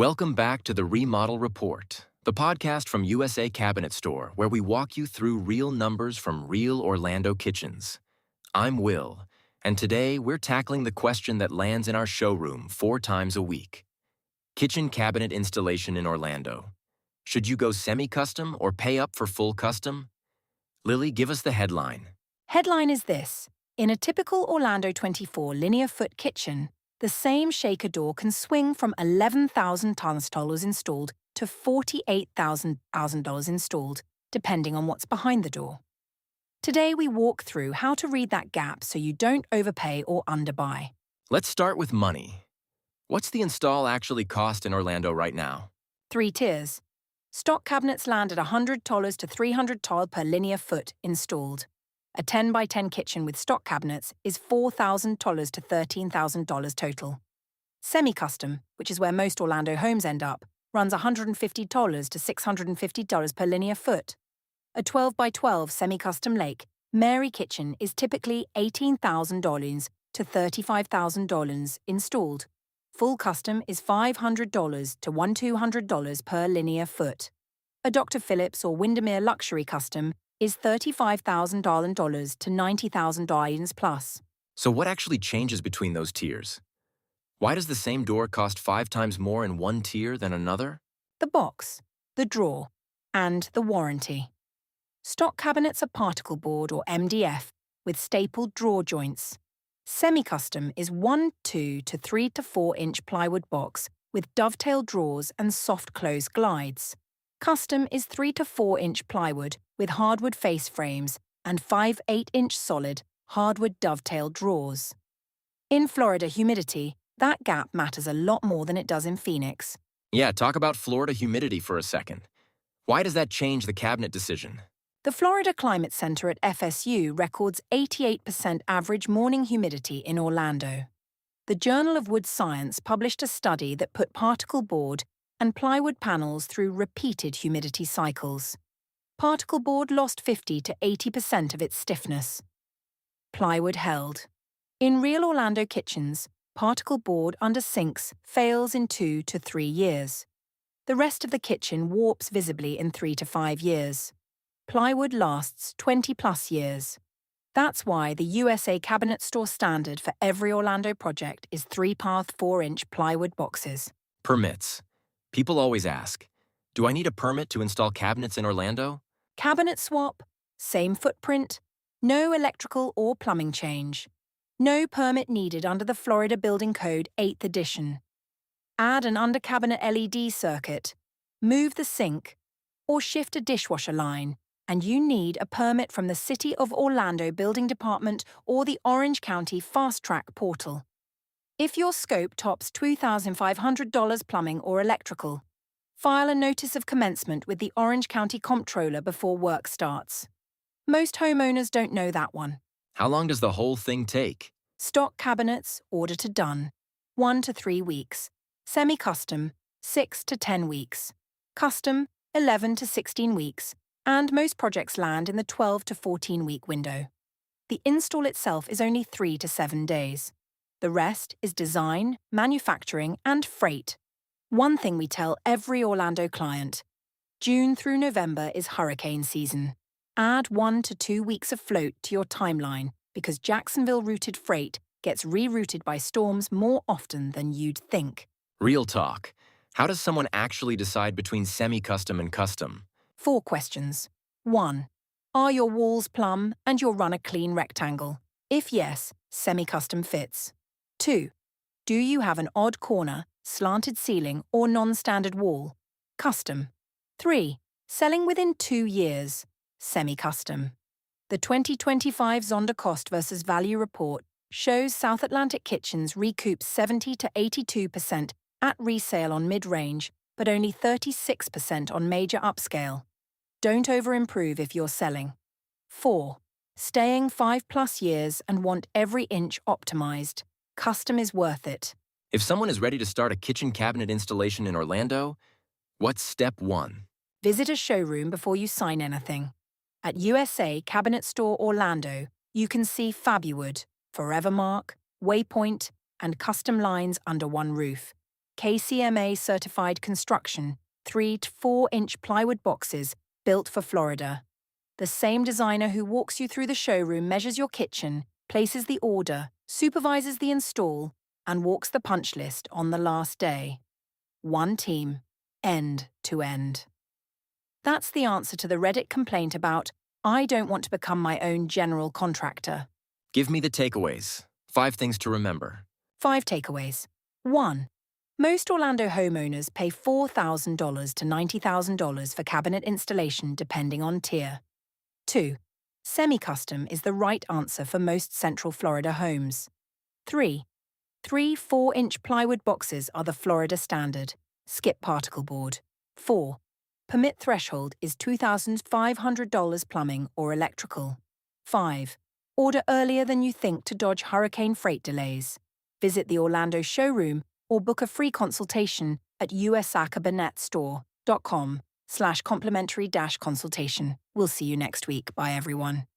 Welcome back to the Remodel Report, the podcast from USA Cabinet Store, where we walk you through real numbers from real Orlando kitchens. I'm Will, and today we're tackling the question that lands in our showroom 4 times a week. Kitchen cabinet installation in Orlando. Should you go semi-custom or pay up for full custom? Lily, give us the headline. Headline is this: in a typical Orlando 24 linear foot kitchen, the same shaker door can swing from $11,000 installed to $48,000 installed, depending on what's behind the door. Today we walk through how to read that gap so you don't overpay or underbuy. Let's start with money. What's the install actually cost in Orlando right now? 3 tiers. Stock cabinets land at $100 to $300 per linear foot installed. A 10 by 10 kitchen with stock cabinets is $4,000 to $13,000 total. Semi-custom, which is where most Orlando homes end up, runs $150 to $650 per linear foot. A 12 by 12 semi-custom lake Mary kitchen is typically $18,000 to $35,000 installed. Full custom is $500 to $1,200 per linear foot. A Dr. Phillips or Windermere luxury custom is $35,000 to $90,000 plus. So what actually changes between those tiers? Why does the same door cost 5 times more in one tier than another? The box, the drawer, and the warranty. Stock cabinets are particleboard or MDF with stapled drawer joints. Semi-custom is 1, 2 to 3 to 4 inch plywood box with dovetail drawers and soft close glides. Custom is 3 to 4 inch plywood with hardwood face frames and 5/8 inch solid hardwood dovetail drawers. In Florida humidity, that gap matters a lot more than it does in Phoenix. Yeah, talk about Florida humidity for a second. Why does that change the cabinet decision? The Florida Climate Center at FSU records 88% average morning humidity in Orlando. The Journal of Wood Science published a study that put particleboard and plywood panels through repeated humidity cycles. Particleboard lost 50 to 80% of its stiffness. Plywood held. In real Orlando kitchens, particleboard under sinks fails in 2 to 3 years. The rest of the kitchen warps visibly in 3 to 5 years. Plywood lasts 20-plus years. That's why the USA Cabinet Store standard for every Orlando project is 3-path 4-inch plywood boxes. Permits. People always ask, do I need a permit to install cabinets in Orlando? Cabinet swap, same footprint, no electrical or plumbing change. No permit needed under the Florida Building Code 8th edition. Add an under-cabinet LED circuit, move the sink, or shift a dishwasher line, and you need a permit from the City of Orlando Building Department or the Orange County Fast Track portal. If your scope tops $2,500 plumbing or electrical, file a notice of commencement with the Orange County Comptroller before work starts. Most homeowners don't know that one. How long does the whole thing take? Stock cabinets, order to done, 1 to 3 weeks. Semi-custom, 6 to 10 weeks. Custom, 11 to 16 weeks. And most projects land in the 12 to 14-week window. The install itself is only 3 to 7 days. The rest is design, manufacturing, and freight. One thing we tell every Orlando client: June through November is hurricane season. Add 1 to 2 weeks of float to your timeline because Jacksonville-routed freight gets rerouted by storms more often than you'd think. Real talk. How does someone actually decide between semi-custom and custom? 4 questions. 1. Are your walls plumb and you'll run a clean rectangle? If yes, semi-custom fits. 2. Do you have an odd corner, slanted ceiling, or non-standard wall? Custom. 3. Selling within 2 years? Semi-custom. The 2025 Zonda Cost versus Value report shows South Atlantic kitchens recoup 70 to 82% at resale on mid-range, but only 36% on major upscale. Don't over-improve if you're selling. 4. Staying 5+ years and want every inch optimized. Custom is worth it. If someone is ready to start a kitchen cabinet installation in Orlando, what's step 1? Visit a showroom before you sign anything. At USA Cabinet Store Orlando, you can see Fabuwood, Forevermark, Waypoint, and custom lines under one roof. KCMA certified construction, 3 to 4-inch plywood boxes built for Florida. The same designer who walks you through the showroom measures your kitchen, places the order, supervises the install, and walks the punch list on the last day. One team, end to end. That's the answer to the Reddit complaint about, I don't want to become my own general contractor. Give me the takeaways. 5 things to remember. 5 takeaways. 1. Most Orlando homeowners pay $4,000 to $90,000 for cabinet installation depending on tier. 2. Semi-custom is the right answer for most Central Florida homes. 3. 3 4-inch plywood boxes are the Florida standard. Skip particleboard. 4. Permit threshold is $2,500 plumbing or electrical. 5. Order earlier than you think to dodge hurricane freight delays. Visit the Orlando showroom or book a free consultation at usacabinetstore.com/complimentary-consultation. We'll see you next week. Bye, everyone.